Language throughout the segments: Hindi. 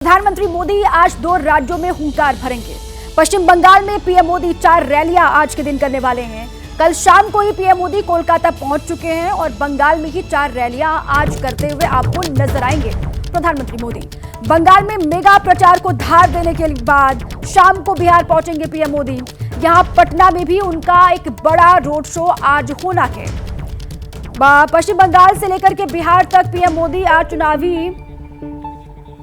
प्रधानमंत्री मोदी आज 2 राज्यों में हुंकार भरेंगे। पश्चिम बंगाल में पीएम मोदी 4 रैलियां आज के दिन करने वाले हैं। कल शाम को ही पीएम मोदी कोलकाता पहुंच चुके हैं और बंगाल में ही 4 रैलियां आज करते हुए आपको नजर आएंगे। प्रधानमंत्री मोदी बंगाल में मेगा प्रचार को धार देने के बाद शाम को बिहार पहुंचेंगे पीएम मोदी। यहां पटना में भी उनका एक बड़ा रोड शो आज होना है। पश्चिम बंगाल से लेकर के बिहार तक पीएम मोदी आज चुनावी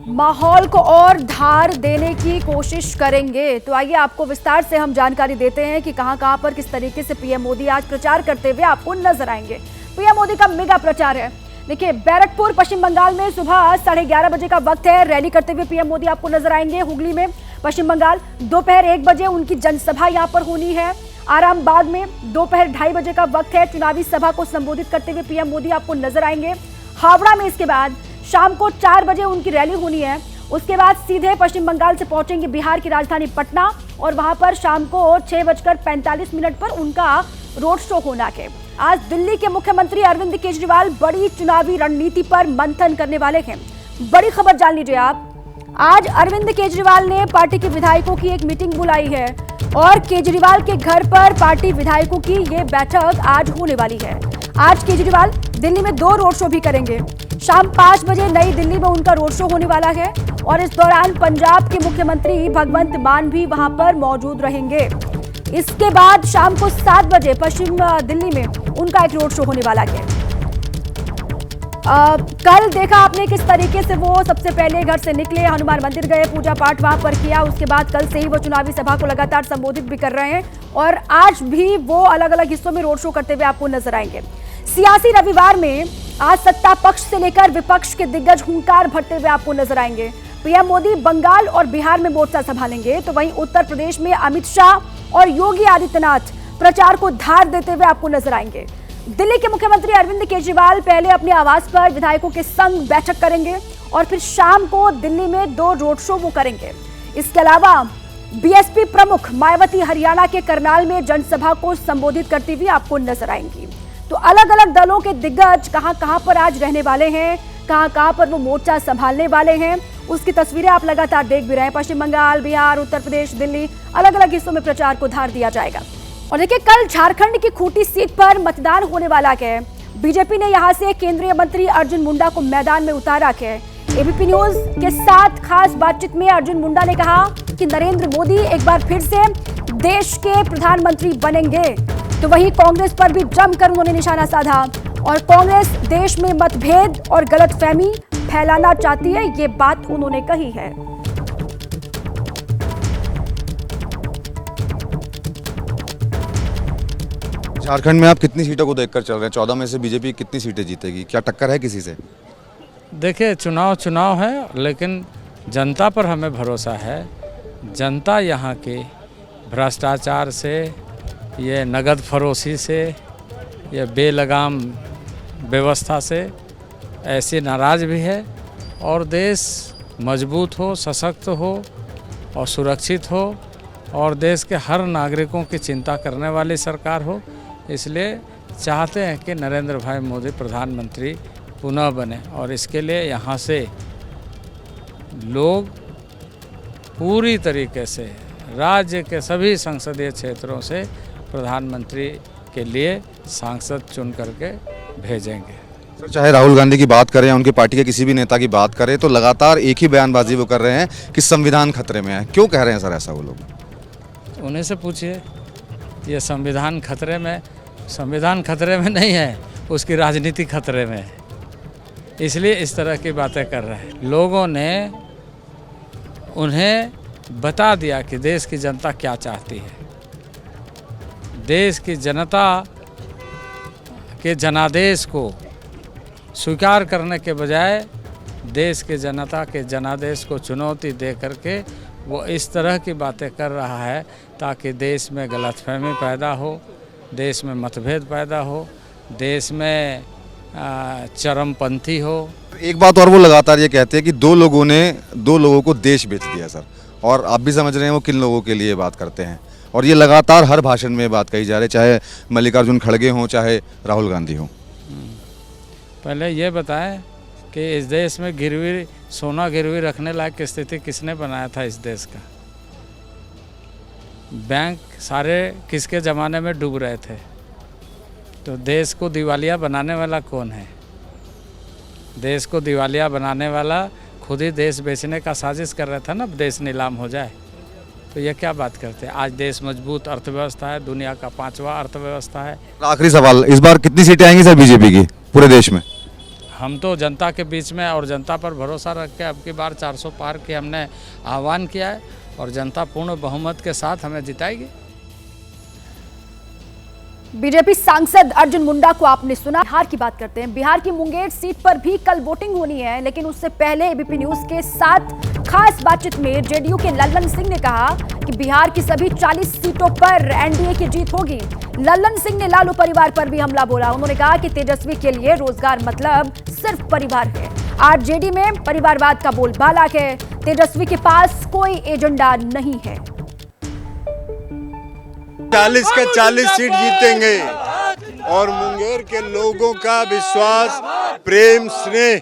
माहौल को और धार देने की कोशिश करेंगे। तो आइए आपको विस्तार से हम जानकारी देते हैं कि कहां पर किस तरीके से पीएम मोदी आज प्रचार करते हुए आपको नजर आएंगे। पीएम मोदी का मेगा प्रचार है। देखिए, बैरकपुर पश्चिम बंगाल में सुबह 11:30 बजे का वक्त है। रैली करते हुए पीएम मोदी आपको नजर आएंगे। हुगली में पश्चिम बंगाल दोपहर 1 बजे उनकी जनसभा यहां पर होनी है। आरामबाग में दोपहर 2:30 बजे का वक्त है। चुनावी सभा को संबोधित करते हुए पीएम मोदी आपको नजर आएंगे। हावड़ा में इसके बाद शाम को 4 बजे उनकी रैली होनी है। उसके बाद सीधे पश्चिम बंगाल से पहुंचेंगे बिहार की राजधानी पटना और वहां पर शाम को 6:45 पर उनका रोड शो होना है। आज दिल्ली के मुख्यमंत्री अरविंद केजरीवाल बड़ी चुनावी रणनीति पर मंथन करने वाले हैं। बड़ी खबर जान लीजिए आप। आज अरविंद केजरीवाल ने पार्टी के विधायकों की एक मीटिंग बुलाई है और केजरीवाल के घर पर पार्टी विधायकों की ये बैठक आज होने वाली है। आज केजरीवाल दिल्ली में 2 रोड शो भी करेंगे। शाम 5 बजे नई दिल्ली में उनका रोड शो होने वाला है और इस दौरान पंजाब के मुख्यमंत्री भगवंत मान भी वहां पर मौजूद रहेंगे। इसके बाद शाम को 7 बजे पश्चिम दिल्ली में उनका एक रोड शो होने वाला है। कल देखा आपने किस तरीके से वो सबसे पहले घर से निकले, हनुमान मंदिर गए, पूजा पाठ वहां पर किया। उसके बाद कल से ही वो चुनावी सभा को लगातार संबोधित भी कर रहे हैं और आज भी वो अलग अलग हिस्सों में रोड शो करते हुए आपको नजर आएंगे। सियासी रविवार में आज सत्ता पक्ष से लेकर विपक्ष के दिग्गज हुंकार भरते हुए आपको नजर आएंगे। पीएम मोदी बंगाल और बिहार में मोर्चा संभालेंगे तो वहीं उत्तर प्रदेश में अमित शाह और योगी आदित्यनाथ प्रचार को धार देते हुए आपको नजर आएंगे। दिल्ली के मुख्यमंत्री अरविंद केजरीवाल पहले अपने आवास पर विधायकों के संग बैठक करेंगे और फिर शाम को दिल्ली में 2 रोड शो वो करेंगे। इसके अलावा बीएसपी प्रमुख मायावती हरियाणा के करनाल में जनसभा को संबोधित करती हुई आपको नजर आएंगी। तो अलग अलग दलों के दिग्गज कहां पर आज रहने वाले हैं, कहां पर वो मोर्चा संभालने वाले हैं, उसकी तस्वीरें आप लगातार देख भी रहे हैं। पश्चिम बंगाल, बिहार, उत्तर प्रदेश, दिल्ली, अलग अलग हिस्सों में प्रचार को धार दिया जाएगा। और देखिए, कल झारखंड की खूंटी सीट पर मतदान होने वाला है। बीजेपी ने यहां से केंद्रीय मंत्री अर्जुन मुंडा को मैदान में उतारा है। एबीपी न्यूज के साथ खास बातचीत में अर्जुन मुंडा ने कहा कि नरेंद्र मोदी एक बार फिर से देश के प्रधानमंत्री बनेंगे। तो वहीं कांग्रेस पर भी जमकर उन्होंने निशाना साधा और कांग्रेस देश में मतभेद और गलतफहमी फैलाना चाहती है, ये बात उन्होंने कही है। झारखंड में आप कितनी सीटों को देखकर चल रहे हैं? 14 में से बीजेपी कितनी सीटें जीतेगी? क्या टक्कर है किसी से? देखिए, चुनाव है, लेकिन जनता पर हमें भरोसा है। जनता यहाँ के भ्रष्टाचार से, ये नगद फरोशी से, ये बेलगाम व्यवस्था से ऐसे नाराज भी है और देश मजबूत हो, सशक्त हो और सुरक्षित हो और देश के हर नागरिकों की चिंता करने वाली सरकार हो। इसलिए चाहते हैं कि नरेंद्र भाई मोदी प्रधानमंत्री पुनः बने और इसके लिए यहाँ से लोग पूरी तरीके से राज्य के सभी संसदीय क्षेत्रों से प्रधानमंत्री के लिए सांसद चुन करके भेजेंगे। सर, चाहे राहुल गांधी की बात करें या उनकी पार्टी के किसी भी नेता की बात करें तो लगातार एक ही बयानबाजी वो कर रहे हैं कि संविधान खतरे में है। क्यों कह रहे हैं सर ऐसा वो लोग? उन्हीं से पूछिए। ये संविधान खतरे में नहीं है, उसकी राजनीति खतरे में है, इसलिए इस तरह की बातें कर रहे हैं। लोगों ने उन्हें बता दिया कि देश की जनता क्या चाहती है। देश की जनता के जनादेश को स्वीकार करने के बजाय देश के जनता के जनादेश को चुनौती दे करके वो इस तरह की बातें कर रहा है ताकि देश में गलतफहमी पैदा हो, देश में मतभेद पैदा हो, देश में चरमपंथी हो। एक बात और वो लगातार ये कहते हैं कि 2 लोगों को देश बेच दिया सर, और आप भी समझ रहे हैं वो किन लोगों के लिए बात करते हैं। और ये लगातार हर भाषण में बात कही जा रही है, चाहे मल्लिकार्जुन खड़गे हों, चाहे राहुल गांधी हों। पहले ये बताएं कि इस देश में गिरवी सोना गिरवी रखने लायक स्थिति किसने बनाया था इस देश का। बैंक सारे किसके ज़माने में डूब रहे थे, तो देश को दिवालिया बनाने वाला कौन है? देश को दिवालिया बनाने वाला खुद ही देश बेचने का साजिश कर रहा था ना, देश नीलाम हो जाए। तो ये क्या बात करते हैं? आज देश मजबूत अर्थव्यवस्था है, दुनिया का 5वां अर्थव्यवस्था है। आखिरी सवाल, इस बार कितनी सीटें आएंगी सर बीजेपी की पूरे देश में? हम तो जनता के बीच में और जनता पर भरोसा रख के अब की बार 400 पार के हमने आह्वान किया है और जनता पूर्ण बहुमत के साथ हमें जिताएगी। बीजेपी सांसद अर्जुन मुंडा को आपने सुना। बिहार की बात करते हैं। बिहार की मुंगेर सीट पर भी कल वोटिंग होनी है, लेकिन उससे पहले एबीपी न्यूज के साथ खास बातचीत में जेडीयू के लल्लन सिंह ने कहा कि बिहार की सभी 40 सीटों पर एनडीए की जीत होगी। लल्लन सिंह ने लालू परिवार पर भी हमला बोला। उन्होंने कहा कि तेजस्वी के लिए रोजगार मतलब सिर्फ परिवार है। आरजेडी में परिवारवाद का बोलबाला है। तेजस्वी के पास कोई एजेंडा नहीं है। 40 का 40 सीट जीतेंगे और मुंगेर के लोगों का विश्वास, प्रेम, स्नेह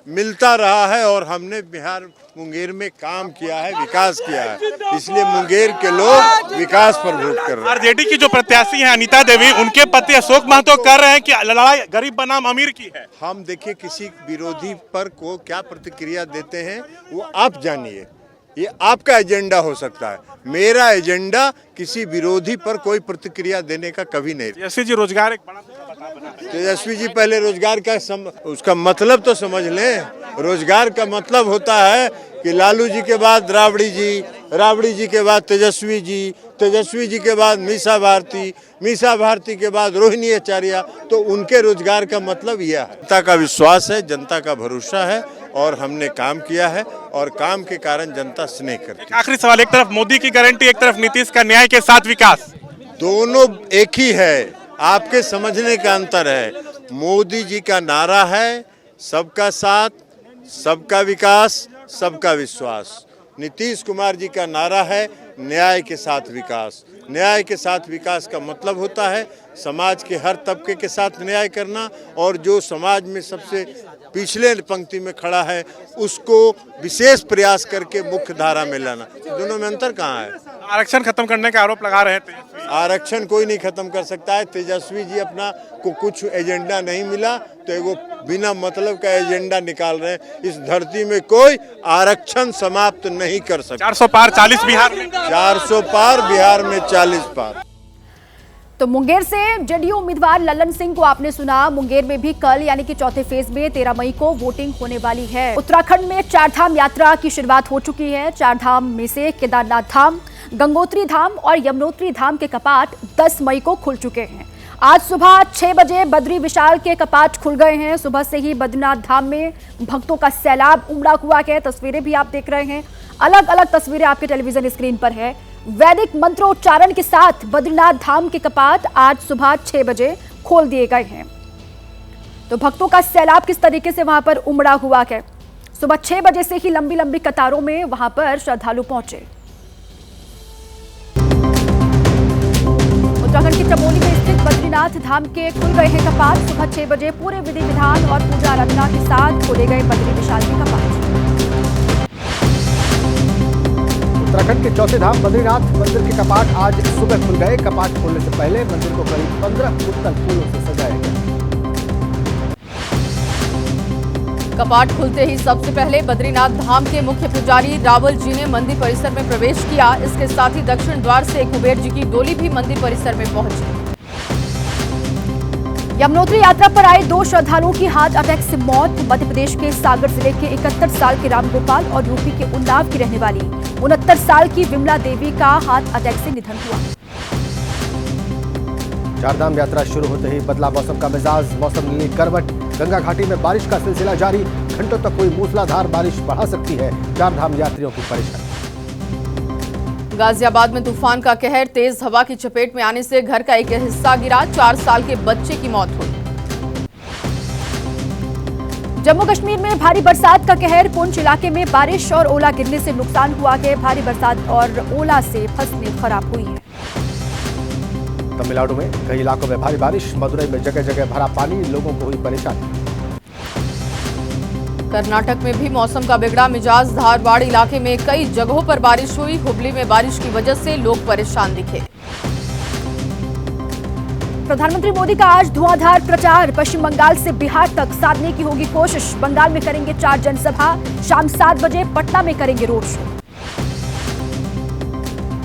मिलता रहा है और हमने बिहार मुंगेर में काम किया है, विकास किया है, इसलिए मुंगेर के लोग विकास पर वोट कर रहे हैं। आरजेडी की जो प्रत्याशी हैं अनीता देवी, उनके पति अशोक महतो कह रहे हैं कि लड़ाई गरीब बनाम अमीर की है। हम देखिए किसी विरोधी पर को क्या प्रतिक्रिया देते हैं वो आप जानिए, ये आपका एजेंडा हो सकता है। मेरा एजेंडा किसी विरोधी पर कोई प्रतिक्रिया देने का कभी नहीं। तेजस्वी जी रोजगार एक बड़ा तेजस्वी जी पहले रोजगार का उसका मतलब तो समझ लें। रोजगार का मतलब होता है कि लालू जी के बाद राबड़ी जी के बाद तेजस्वी जी के बाद मीसा भारती के बाद रोहिणी आचार्य, तो उनके रोजगार का मतलब यह है। जनता का विश्वास है, जनता का भरोसा है और हमने काम किया है और काम के कारण जनता स्नेह करती है। आखिरी सवाल, एक तरफ मोदी की गारंटी, एक तरफ नीतीश का न्याय के साथ विकास, दोनों एक ही है, आपके समझने का अंतर है। मोदी जी का नारा है सबका साथ, सबका विकास, सबका विश्वास। नीतीश कुमार जी का नारा है न्याय के साथ विकास। न्याय के साथ विकास का मतलब होता है समाज के हर तबके के साथ न्याय करना और जो समाज में सबसे पिछले पंक्ति में खड़ा है उसको विशेष प्रयास करके मुख्य धारा में लाना। दोनों में अंतर कहाँ है? आरक्षण खत्म करने का आरोप लगा रहे थे। आरक्षण कोई नहीं खत्म कर सकता है। तेजस्वी जी अपना को कुछ एजेंडा नहीं मिला तो वो बिना मतलब का एजेंडा निकाल रहे हैं। इस धरती में कोई आरक्षण समाप्त नहीं कर सकता। 400 पार 40 बिहार में, 400 पार बिहार में 40 पार। तो मुंगेर से जेडीयू उम्मीदवार लल्लन सिंह को आपने सुना। मुंगेर में भी कल यानी कि चौथे फेज में 13 मई को वोटिंग होने वाली है। उत्तराखंड में 4 धाम यात्रा की शुरुआत हो चुकी है। 4 धाम में से केदारनाथ धाम, गंगोत्री धाम और यमुनोत्री धाम के कपाट 10 मई को खुल चुके हैं। आज सुबह 6 बजे बद्री विशाल के कपाट खुल गए हैं। सुबह से ही बद्रीनाथ धाम में भक्तों का सैलाब उमड़ा हुआ है। तस्वीरें भी आप देख रहे हैं, अलग अलग तस्वीरें आपके टेलीविजन स्क्रीन पर है। वैदिक मंत्रोच्चारण के साथ बद्रीनाथ धाम के कपाट आज सुबह 6 बजे खोल दिए गए हैं। तो भक्तों का सैलाब किस तरीके से वहां पर उमड़ा हुआ है। सुबह 6 बजे से ही लंबी लंबी कतारों में वहां पर श्रद्धालु पहुंचे। उत्तराखंड के चमोली में स्थित बद्रीनाथ धाम के खुल गए हैं कपाट। सुबह 6 बजे पूरे विधि विधान और पूजा आराधना के साथ खोले गए बद्री विशाल के कपाट। उत्तराखंड के चौथे धाम बद्रीनाथ मंदिर के कपाट आज सुबह खुल गए। कपाट खोलने से पहले मंदिर को करीब 15 उत्तल फूलों से सजाया गया। कपाट खुलते ही सबसे पहले बद्रीनाथ धाम के मुख्य पुजारी रावल जी ने मंदिर परिसर में प्रवेश किया। इसके साथ ही दक्षिण द्वार से कुबेर जी की डोली भी मंदिर परिसर में पहुंची। यमुनोत्री यात्रा पर आए 2 श्रद्धालुओं की हार्ट अटैक से मौत। मध्य प्रदेश के सागर जिले के 71 साल के रामगोपाल और यूपी के उन्नाव की रहने वाली 69 साल की विमला देवी का हार्ट अटैक से निधन हुआ। 4 धाम यात्रा शुरू होते ही बदला मौसम का मिजाज। मौसम ने ली करवट। गंगा घाटी में बारिश का सिलसिला जारी। घंटों तक कोई मूसलाधार बारिश बढ़ा सकती है 4 धाम यात्रियों की परेशानी। गाजियाबाद में तूफान का कहर। तेज हवा की चपेट में आने से घर का एक हिस्सा गिरा। 4 साल के बच्चे की मौत हुई। जम्मू कश्मीर में भारी बरसात का कहर। पुंछ इलाके में बारिश और ओला गिरने से नुकसान हुआ है। भारी बरसात और ओला से फसलें खराब हुई है। तमिलनाडु में कई इलाकों में भारी बारिश। मदुरई में जगह जगह भरा पानी, लोगों को हुई परेशानी। कर्नाटक में भी मौसम का बिगड़ा मिजाज। धारवाड़ इलाके में कई जगहों पर बारिश हुई। हुबली में बारिश की वजह से लोग परेशान दिखे। प्रधानमंत्री मोदी का आज धुआंधार प्रचार। पश्चिम बंगाल से बिहार तक साधने की होगी कोशिश। बंगाल में करेंगे 4 जनसभा। शाम 7 बजे पटना में करेंगे रोड शो।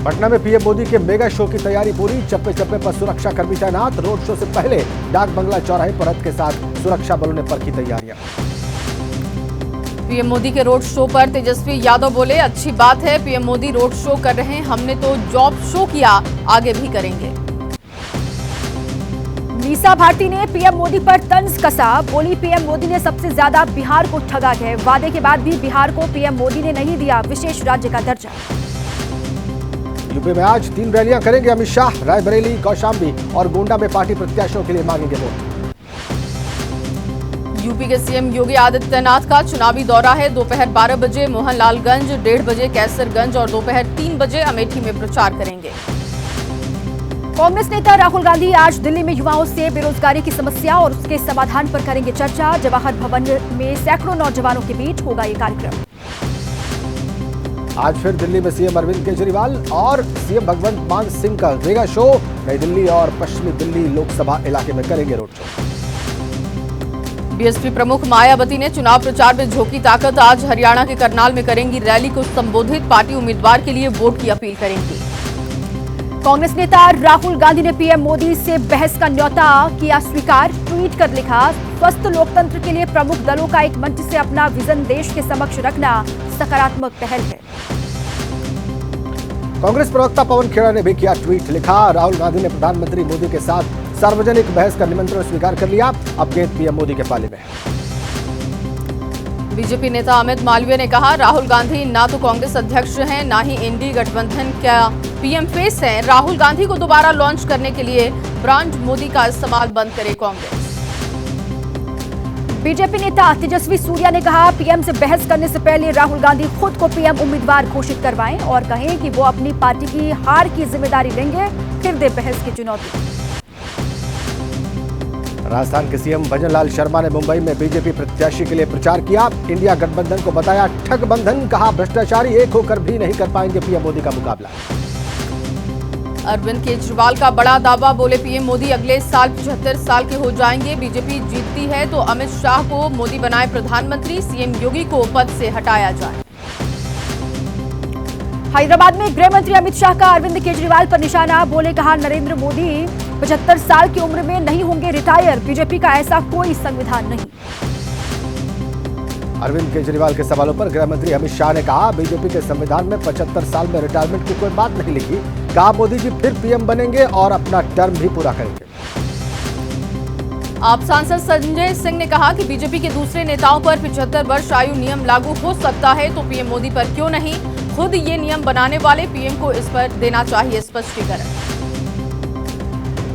पटना में पीएम मोदी के मेगा शो की तैयारी पूरी। चप्पे चप्पे पर सुरक्षा कर्मी तैनात। रोड शो से पहले डाक बंगला चौराहे पर रथ के साथ सुरक्षा बलों ने परखी तैयारियां। पीएम मोदी के रोड शो पर तेजस्वी यादव बोले, अच्छी बात है पीएम मोदी रोड शो कर रहे हैं, हमने तो जॉब शो किया, आगे भी करेंगे। मीसा भारती ने पीएम मोदी पर तंज कसा। बोली, पीएम मोदी ने सबसे ज्यादा बिहार को ठगा है। वादे के बाद भी बिहार को पीएम मोदी ने नहीं दिया विशेष राज्य का दर्जा। यूपी में आज 3 रैलियां करेंगे अमित शाह। रायबरेली, कौशाम्बी और गोंडा में पार्टी प्रत्याशियों के लिए मांगेंगे वोट। यूपी के सीएम योगी आदित्यनाथ का चुनावी दौरा है। दोपहर 12 बजे मोहनलालगंज, 1:30 बजे कैसरगंज और दोपहर 3 बजे अमेठी में प्रचार करेंगे। कांग्रेस नेता राहुल गांधी आज दिल्ली में युवाओं से बेरोजगारी की समस्या और उसके समाधान पर करेंगे चर्चा। जवाहर भवन में सैकड़ों नौजवानों के बीच होगा ये कार्यक्रम। आज फिर दिल्ली में सीएम अरविंद केजरीवाल और सीएम भगवंत मान सिंह का मेगा शो। नई दिल्ली और पश्चिमी दिल्ली लोकसभा इलाके में करेंगे रोड शो। बीएसपी प्रमुख मायावती ने चुनाव प्रचार में झोंकी ताकत। आज हरियाणा के करनाल में करेंगी रैली को संबोधित। पार्टी उम्मीदवार के लिए वोट की अपील करेंगी। कांग्रेस नेता राहुल गांधी ने पीएम मोदी से बहस का न्योता किया स्वीकार। ट्वीट कर लिखा, स्वस्थ लोकतंत्र के लिए प्रमुख दलों का एक मंच से अपना विजन देश के समक्ष रखना सकारात्मक पहल है। कांग्रेस प्रवक्ता पवन खेड़ा ने भी किया ट्वीट। लिखा, राहुल गांधी ने प्रधानमंत्री मोदी के साथ सार्वजनिक बहस का निमंत्रण स्वीकार कर लिया। अब गेंद पीएम मोदी के पाले में है। बीजेपी नेता अमित मालवीय ने कहा, राहुल गांधी ना तो कांग्रेस अध्यक्ष हैं, ना ही एनडीए गठबंधन का पीएम फेस हैं। राहुल गांधी को दोबारा लॉन्च करने के लिए ब्रांड मोदी का इस्तेमाल बंद करे कांग्रेस। बीजेपी नेता तेजस्वी सूर्या ने कहा, पीएम से बहस करने से पहले राहुल गांधी खुद को पीएम उम्मीदवार घोषित करवाएं और कहें कि वो अपनी पार्टी की हार की जिम्मेदारी लेंगे, फिर दे बहस की चुनौती। राजस्थान के सीएम भजन लाल शर्मा ने मुंबई में बीजेपी प्रत्याशी के लिए प्रचार किया। इंडिया गठबंधन को बताया ठग बंधन। कहा, भ्रष्टाचारी एक होकर भी नहीं कर पाएंगे पीएम मोदी का मुकाबला। अरविंद केजरीवाल का बड़ा दावा। बोले, पीएम मोदी अगले साल 75 साल के हो जाएंगे। बीजेपी जीतती है तो अमित शाह को मोदी बनाए प्रधानमंत्री, सीएम योगी को पद से हटाया जाए। हैदराबाद में गृह मंत्री अमित शाह का अरविंद केजरीवाल पर निशाना। बोले, कहा, नरेंद्र मोदी 75 साल की उम्र में नहीं होंगे रिटायर। बीजेपी का ऐसा कोई संविधान नहीं। अरविंद केजरीवाल के सवालों पर गृह मंत्री अमित शाह ने कहा, बीजेपी के संविधान में 75 साल में रिटायरमेंट की कोई बात नहीं लिखी। कहा, मोदी जी फिर पीएम बनेंगे और अपना टर्म भी पूरा करेंगे। आप सांसद संजय सिंह ने कहा कि बीजेपी के दूसरे नेताओं पर 75 वर्ष आयु नियम लागू हो सकता है तो पीएम मोदी पर क्यों नहीं। खुद ये नियम बनाने वाले पीएम को इस पर देना चाहिए स्पष्टीकरण।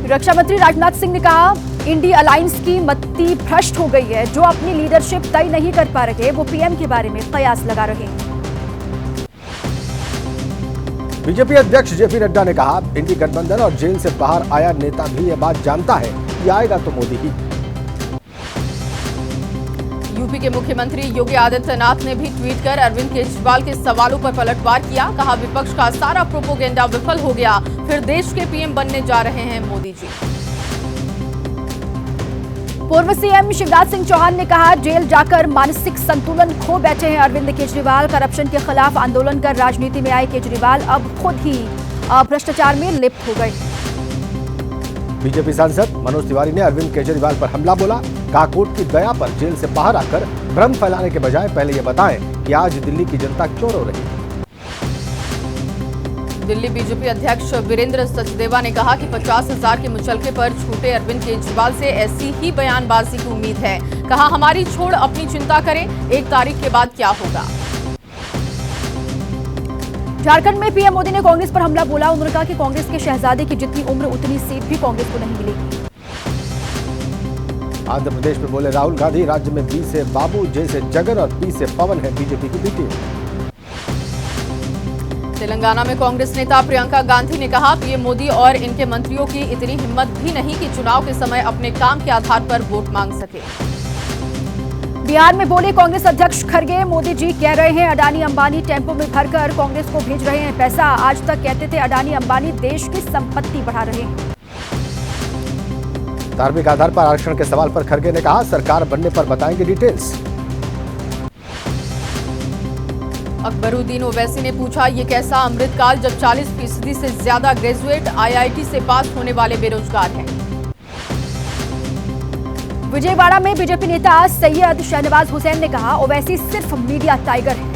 रक्षा मंत्री राजनाथ सिंह ने कहा, इंडिया अलायंस की मति भ्रष्ट हो गई है। जो अपनी लीडरशिप तय नहीं कर पा रहे वो पीएम के बारे में कयास लगा रहे हैं। बीजेपी अध्यक्ष जेपी नड्डा ने कहा, इंडी गठबंधन और जेल से बाहर आया नेता भी ये बात जानता है कि आएगा तो मोदी ही। यूपी के मुख्यमंत्री योगी आदित्यनाथ ने भी ट्वीट कर अरविंद केजरीवाल के सवालों पर पलटवार किया। कहा, विपक्ष का सारा प्रोपोगेंडा विफल हो गया, फिर देश के पीएम बनने जा रहे हैं मोदी जी। पूर्व सीएम शिवराज सिंह चौहान ने कहा, जेल जाकर मानसिक संतुलन खो बैठे हैं अरविंद केजरीवाल। करप्शन के खिलाफ आंदोलन कर राजनीति में आए केजरीवाल अब खुद ही भ्रष्टाचार में लिप्त हो गए। बीजेपी सांसद मनोज तिवारी ने अरविंद केजरीवाल पर हमला बोला। कहा, कोर्ट की दया पर जेल से बाहर आकर भ्रम फैलाने के बजाय पहले ये बताएं कि आज दिल्ली की जनता क्यों रो रही है। दिल्ली बीजेपी अध्यक्ष वीरेंद्र सचदेवा ने कहा कि 50,000 के मुचलके पर छूटे अरविंद केजरीवाल से ऐसी ही बयानबाजी की उम्मीद है। कहा, हमारी छोड़ अपनी चिंता करें, 1 तारीख के बाद क्या होगा। झारखंड में पीएम मोदी ने कांग्रेस पर हमला बोला। उन्होंने कहा कि कांग्रेस के शहजादे की जितनी उम्र उतनी सीट भी कांग्रेस को नहीं मिलेगी। आंध्र प्रदेश में बोले राहुल गांधी, राज्य में बी से बाबू, जे से जगन और पी से पवन है बीजेपी की बी टीम। तेलंगाना में कांग्रेस नेता प्रियंका गांधी ने कहा, पीएम मोदी और इनके मंत्रियों की इतनी हिम्मत भी नहीं कि चुनाव के समय अपने काम के आधार पर वोट मांग सके। बिहार में बोले कांग्रेस अध्यक्ष खड़गे, मोदी जी कह रहे हैं अडानी अंबानी टेम्पो में भरकर कांग्रेस को भेज रहे हैं पैसा। आज तक कहते थे अडानी अंबानी देश की संपत्ति बढ़ा रहे हैं। धार्मिक आधार पर आरक्षण के सवाल पर खड़गे ने कहा, सरकार बनने पर बताएंगे डिटेल्स। अकबरुद्दीन ओवैसी ने पूछा, ये कैसा अमृतकाल जब 40% से ज्यादा ग्रेजुएट आईआईटी से पास होने वाले बेरोजगार हैं। विजयवाड़ा में बीजेपी नेता सैयद शहनवाज हुसैन ने कहा, ओवैसी सिर्फ मीडिया टाइगर है।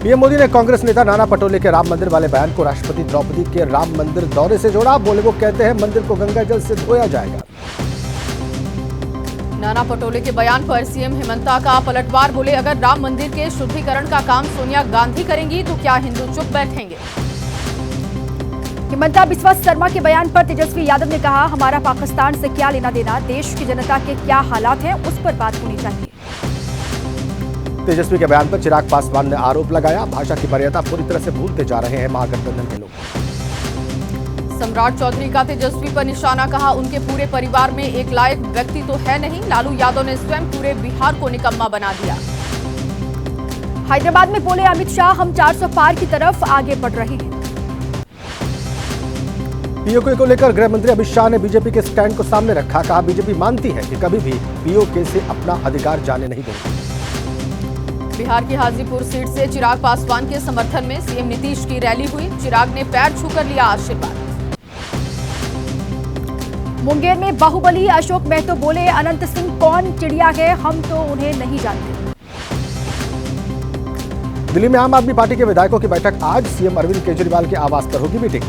पीएम मोदी ने कांग्रेस नेता नाना पटोले के राम मंदिर वाले बयान को राष्ट्रपति द्रौपदी के राम मंदिर दौरे से जोड़ा। बोले वो कहते हैं मंदिर को गंगा जल से धोया जाएगा। नाना पटोले के बयान पर सीएम हेमंता का पलटवार। बोले अगर राम मंदिर के शुद्धिकरण का काम सोनिया गांधी करेंगी तो क्या हिंदू चुप बैठेंगे। हेमंता बिस्वा शर्मा के बयान पर तेजस्वी यादव ने कहा, हमारा पाकिस्तान से क्या लेना देना, देश की जनता के क्या हालात हैं उस पर बात होनी चाहिए। तेजस्वी के बयान पर चिराग पासवान ने आरोप लगाया, भाषा की मर्यादा पूरी तरह से भूलते जा रहे हैं महागठबंधन के लोग। सम्राट चौधरी का तेजस्वी पर निशाना। कहा, उनके पूरे परिवार में एक लायक व्यक्ति तो है नहीं। लालू यादव ने स्वयं पूरे बिहार को निकम्मा बना दिया। हैदराबाद में बोले अमित शाह, हम 400 पार की तरफ आगे बढ़ रहे हैं। पीओके को लेकर गृह मंत्री अमित शाह ने बीजेपी के स्टैंड को सामने रखा। कहा, बीजेपी मानती है कि कभी भी पीओके से अपना अधिकार जाने नहीं देगी। बिहार की हाजीपुर सीट से चिराग पासवान के समर्थन में सीएम नीतीश की रैली हुई। चिराग ने पैर छूकर लिया आशीर्वाद। मुंगेर में बाहुबली अशोक महतो बोले, अनंत सिंह कौन चिड़िया है, हम तो उन्हें नहीं जानते। दिल्ली में आम आदमी पार्टी के विधायकों की बैठक आज। सीएम अरविंद केजरीवाल के आवास पर होगी मीटिंग।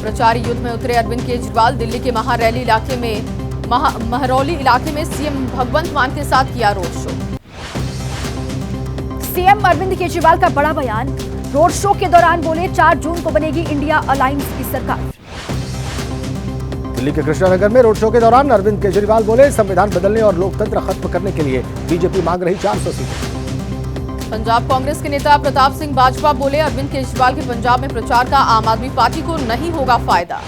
प्रचार युद्ध में उतरे अरविंद केजरीवाल। दिल्ली के महरौली इलाके में सीएम भगवंत मान के साथ किया road show. CM Arvind Kejriwal का बड़ा बयान। रोड शो के दौरान बोले, 4 जून को बनेगी इंडिया अलायंस की सरकार। दिल्ली के कृष्णानगर में रोड शो के दौरान अरविंद केजरीवाल बोले, संविधान बदलने और लोकतंत्र खत्म करने के लिए बीजेपी मांग रही 400 सीटें। पंजाब कांग्रेस के नेता प्रताप सिंह बाजवा बोले, अरविंद केजरीवाल के पंजाब में प्रचार का आम आदमी पार्टी को नहीं होगा फायदा।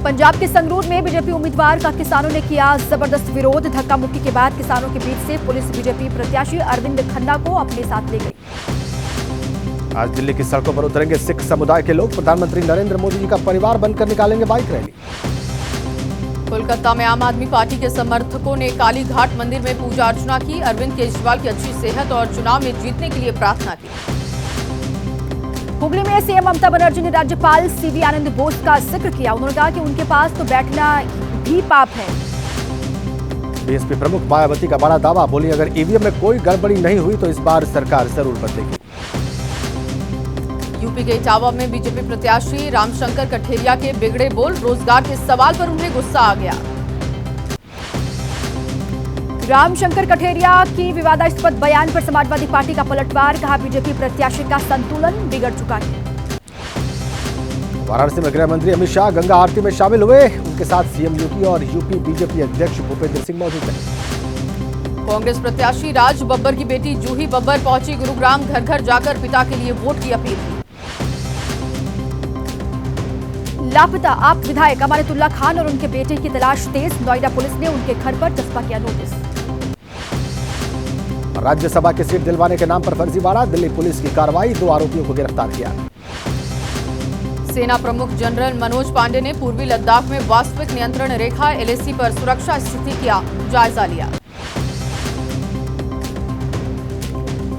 पंजाब के संगरूर में बीजेपी उम्मीदवार का किसानों ने किया जबरदस्त विरोध। धक्का मुक्की के बाद किसानों के बीच से पुलिस बीजेपी प्रत्याशी अरविंद खन्ना को अपने साथ ले गई। आज दिल्ली की सड़कों पर उतरेंगे सिख समुदाय के लोग। प्रधानमंत्री नरेंद्र मोदी जी का परिवार बनकर निकालेंगे बाइक रैली। कोलकाता में आम आदमी पार्टी के समर्थकों ने काली घाट मंदिर में पूजा अर्चना की। अरविंद केजरीवाल की अच्छी सेहत और चुनाव में जीतने के लिए प्रार्थना की। हुगली में सीएम ममता बनर्जी ने राज्यपाल सीवी आनंद बोस का जिक्र किया। उन्होंने कहा कि उनके पास तो बैठना भी पाप है। बीएसपी प्रमुख मायावती का बड़ा दावा। बोली, अगर ईवीएम में कोई गड़बड़ी नहीं हुई तो इस बार सरकार जरूर बदलेगी। यूपी के इटावा में बीजेपी प्रत्याशी रामशंकर कठेरिया के बिगड़े बोल। रोजगार के सवाल पर उन्हें गुस्सा आ गया। रामशंकर कठेरिया की विवादास्पद बयान पर समाजवादी पार्टी का पलटवार। कहा, बीजेपी प्रत्याशी का संतुलन बिगड़ चुका है। वाराणसी में गृह मंत्री अमित शाह गंगा आरती में शामिल हुए। उनके साथ सीएम योगी और यूपी बीजेपी अध्यक्ष भूपेंद्र सिंह मौजूद हैं। कांग्रेस प्रत्याशी राज बब्बर की बेटी जूही बब्बर पहुंची गुरुग्राम। घर घर जाकर पिता के लिए वोट की अपील की। लापता आप विधायक अमानतुल्लाह खान और उनके बेटे की तलाश तेज। नोएडा पुलिस ने उनके घर पर चस्पा किया नोटिस। राज्यसभा की सीट दिलवाने के नाम पर फर्जीवाड़ा। दिल्ली पुलिस की कार्रवाई। 2 आरोपियों को गिरफ्तार किया। सेना प्रमुख जनरल मनोज पांडे ने पूर्वी लद्दाख में वास्तविक नियंत्रण रेखा एलएसी पर सुरक्षा स्थिति का जायजा लिया।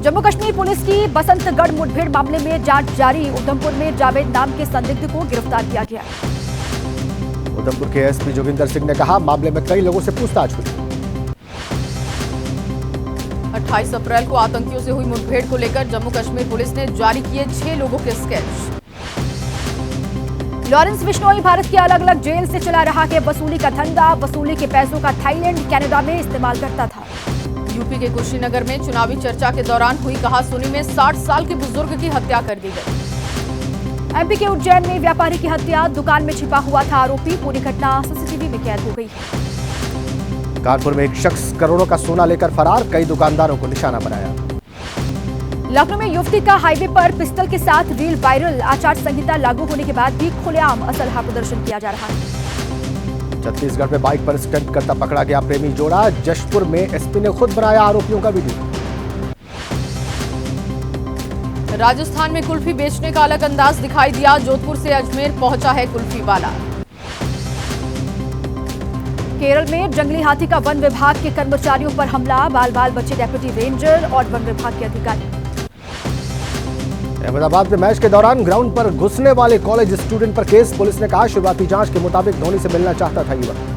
जम्मू कश्मीर पुलिस की बसंतगढ़ मुठभेड़ मामले में जांच जारी। उधमपुर में जावेद नाम के संदिग्ध को गिरफ्तार किया गया। उधमपुर के एसपी जोगिंदर सिंह ने कहा, मामले में कई लोगों से पूछताछ हुई। 28 अप्रैल को आतंकियों से हुई मुठभेड़ को लेकर जम्मू कश्मीर पुलिस ने जारी किए 6 लोगों के स्केच। लॉरेंस बिश्नोई भारत के अलग अलग जेल से चला रहा है वसूली का धंधा। वसूली के पैसों का थाईलैंड, कनाडा में इस्तेमाल करता था। यूपी के कुशीनगर में चुनावी चर्चा के दौरान हुई कहासुनी में 60 साल के बुजुर्ग की हत्या कर दी गई। एमपी के उज्जैन में व्यापारी की हत्या। दुकान में छिपा हुआ था आरोपी। पूरी घटना सीसीटीवी में कैद हो गई। कानपुर में एक शख्स करोड़ों का सोना लेकर फरार। कई दुकानदारों को निशाना बनाया। लखनऊ में युवती का हाईवे पर पिस्टल के साथ रील वायरल। आचार संहिता लागू होने के बाद भी खुलेआम असलहा प्रदर्शन किया जा रहा है। छत्तीसगढ़ में बाइक पर स्टंट करता पकड़ा गया प्रेमी जोड़ा। जशपुर में एसपी ने खुद बनाया आरोपियों का वीडियो। राजस्थान में कुल्फी बेचने का अलग अंदाज दिखाई दिया। जोधपुर से अजमेर पहुंचा है कुल्फी वाला। केरल में जंगली हाथी का वन विभाग के कर्मचारियों पर हमला। बाल बाल बचे डेप्यूटी रेंजर और वन विभाग के अधिकारी। अहमदाबाद में मैच के दौरान ग्राउंड पर घुसने वाले कॉलेज स्टूडेंट पर केस। पुलिस ने कहा शुरुआती जांच के मुताबिक धोनी से मिलना चाहता था युवक।